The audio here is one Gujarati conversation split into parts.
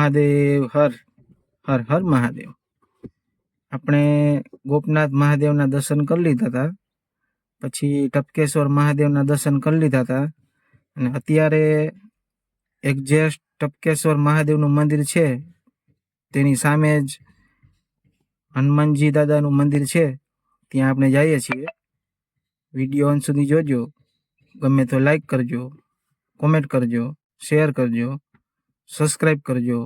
મહાદેવ હર હર હર મહાદેવ. આપણે ગોપનાથ મહાદેવના દર્શન કરી લીધા હતા, પછી ટપકેશ્વર મહાદેવના દર્શન કરી લીધા હતા, અને અત્યારે એક્ઝેક્ટ ટપકેશ્વર મહાદેવનું મંદિર છે તેની સામે જ હનુમાનજી દાદાનું મંદિર છે, ત્યાં આપણે જઈએ છીએ. વિડીયો અંત સુધી જોજો. ગમે તો લાઈક કરજો, કોમેન્ટ કરજો, શેર કરજો, સબસ્ક્રાઈબ કરજો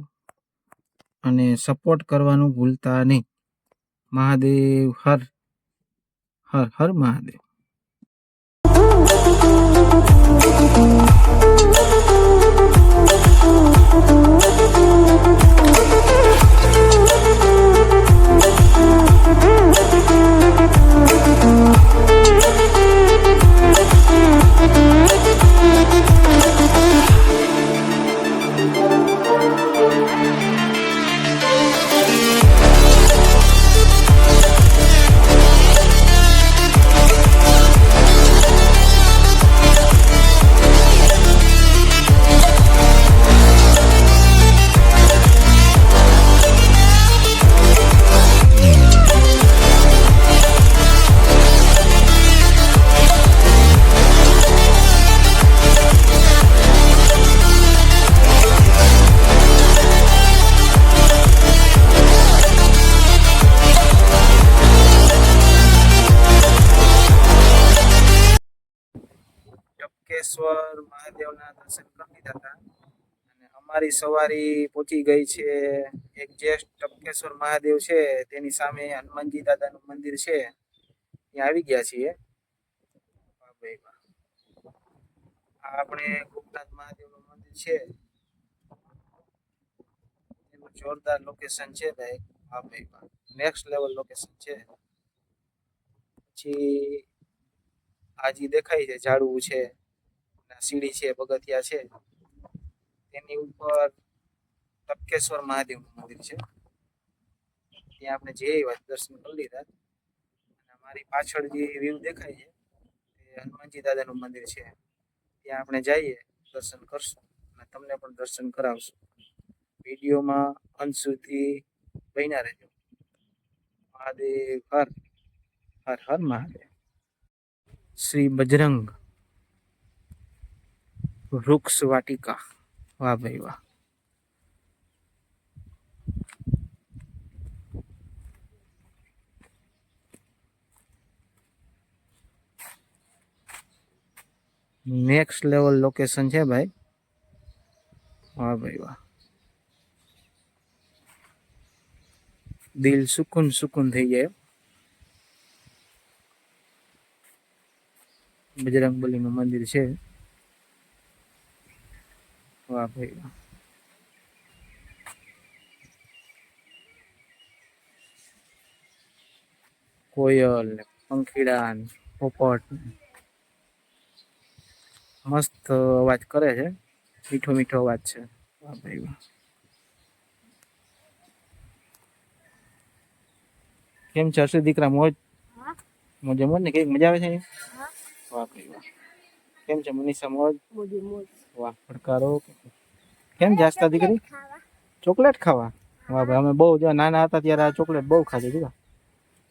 અને સપોર્ટ કરવાનું ભૂલતા નહીં. મહાદેવ હર હર હર મહાદેવ. ટપકેશ્વર મહાદેવના દર્શન કરી લીધા હતા અને અમારી સવારી પહોંચી ગઈ છે એક્ઝેક્ટ ટપકેશ્વર મહાદેવ છે તેની સામે હનુમાનજી દાદાનું મંદિર છે, ત્યાં આવી ગયા છીએ. વાહ ભાઈ વાહ. આ આપણે ગોપનાથ મહાદેવનું મંદિર છે, એનું જોરદાર લોકેશન છે ભાઈ. વાહ ભાઈ વાહ, નેક્સ્ટ લેવલ લોકેશન છે. પછી આજી દેખાય છે, ઝાડવું છે, સીડી છે, પગથિયા છે, તેની ઉપર ટપકેશ્વર મહાદેવનું મંદિર છે, ત્યાં આપણે જે દર્શન કરી લીધા. અને મારી પાછળ જે વ્યૂ દેખાય છે તે હનુમાનજી દાદાનું મંદિર છે, ત્યાં આપણે જઈએ, દર્શન કરશું અને તમને પણ દર્શન કરાવશું. વિડીયોમાં અંત સુધી બન્યા રહેજો. મહાદેવ હર હર હર મહાદેવ. શ્રી બજરંગ વૃક્ષ વાટિકા. વાહ ભાઈ વાહ. નેક્સ્ટ લેવલ લોકેશન છે ભાઈ. વાહ ભાઈ વાહ. દિલ સુકૂન સુકૂન થઈ જાય. બજરંગબલીનું મંદિર છે. વાહ ભાઈ વાહ. કોયલ ને પંખીડા ને પોપટ મસ્ત અવાજ કરે છે, મીઠો મીઠો અવાજ છે. વાહ ભાઈ વાહ. કેમ છે હર્ષદ દીકરા, મોજ? મોજે મોજ ને? કઈક મજા આવે છે અહીંયા? વાહ ભાઈ વાહ. કેમ છે મનીષા, મોજ? વાહ પડકારો. કેમ જાસ્તા દીકરી? ચોકલેટ ખાવા? વાહ ભાઈ, અમે બહુ જો નાના હતા ત્યારે આ ચોકલેટ બહુ ખાધી દીધા.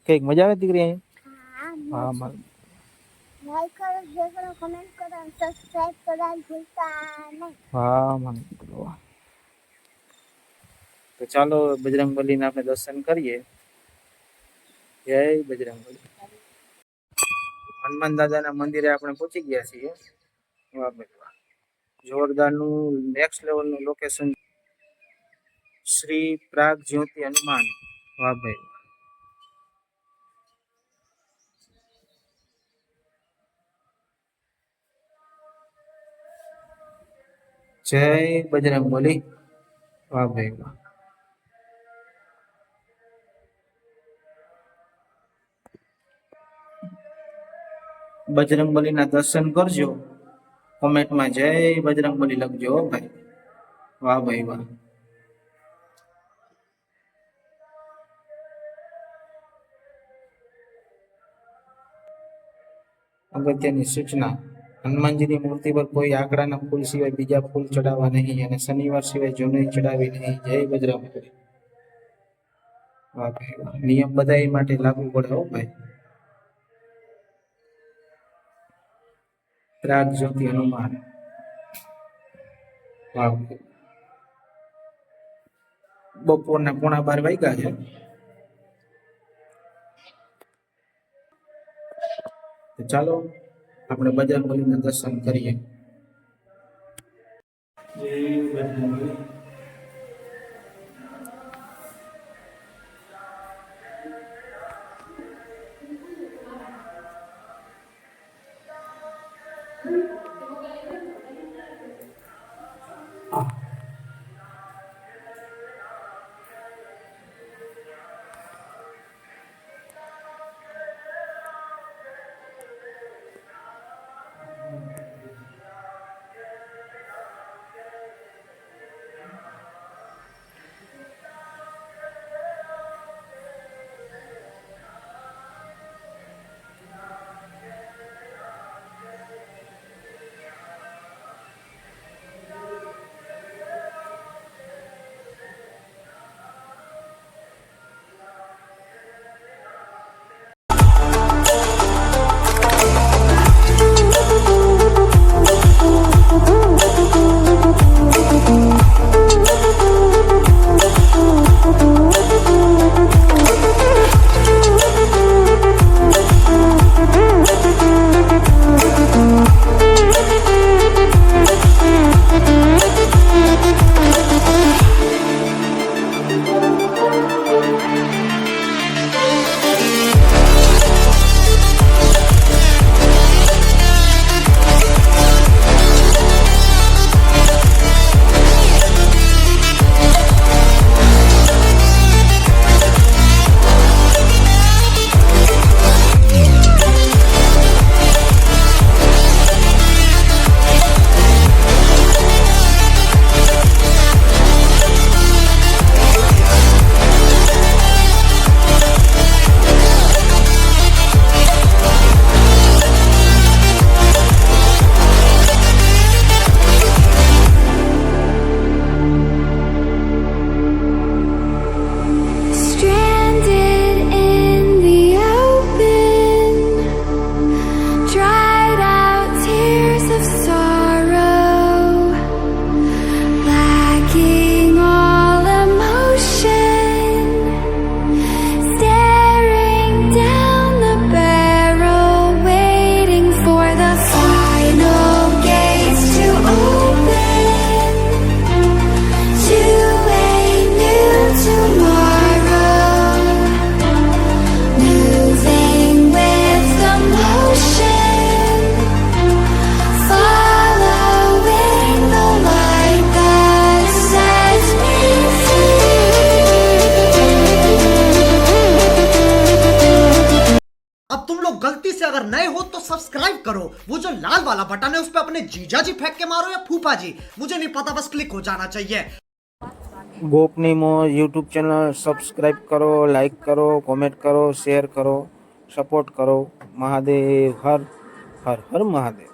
કઈક મજા આવે દીકરી અહીંયા? હા મારું. લાઈક કરો, શેર કરો, કમેન્ટ કરો, સબસ્ક્રાઇબ કરવાનું ભૂલતા નહીં. હા મને. તો ચાલો બજરંગબલીના આપણે દર્શન કરીએ. જય બજરંગબલી. હનુમાન દાદાના મંદિરે આપણે પહોંચી ગયા છીએ. વાહ ભાઈ વાહ. જોરદારનું નેક્સ્ટ લેવલનું લોકેશન. શ્રી પ્રાગ જ્યોતિ હનુમાન. વાહ ભાઈ. જય બજરંગબલી. વાહ ભાઈ વાહ. બજરંગબલીના દર્શન કરજો. કોમેન્ટમાં જય બજરંગબલી લખજો ભાઈ. વાહ ભાઈ વાહ. અગત્યની સૂચના. હનુમાનજીની મૂર્તિ પર કોઈ આંકડાના ફૂલ સિવાય બીજા ફૂલ ચડાવવા નહીં અને શનિવાર સિવાય જુનઈ ચડાવી નહીં. જય બજરંગબલી. વાહ ભાઈ વાહ. નિયમ બધા માટે લાગુ પડે હો ભાઈ. ત્રાગ જ્યોતિ હનુમાન. વાહ ભાઈ. બપોરના 11:15 વાગ્યા છે. તો ચાલો આપણે બજરંગબલીના દર્શન કરીએ. જય બજરંગબલી. अब तुम लोग गलती से अगर नए हो तो सब्सक्राइब करो, वो जो लाल वाला बटन है उस पर अपने जीजा जी फेंक के मारो या फूफा जी, मुझे नहीं पता, बस क्लिक हो जाना चाहिए. ગોપની મોજ યુટ્યુબ ચેનલ સબસ્ક્રાઈબ કરો, લાઈક કરો, કોમેન્ટ કરો, શેર કરો, સપોર્ટ કરો. મહાદેવ. હર હર હર મહાદેવ.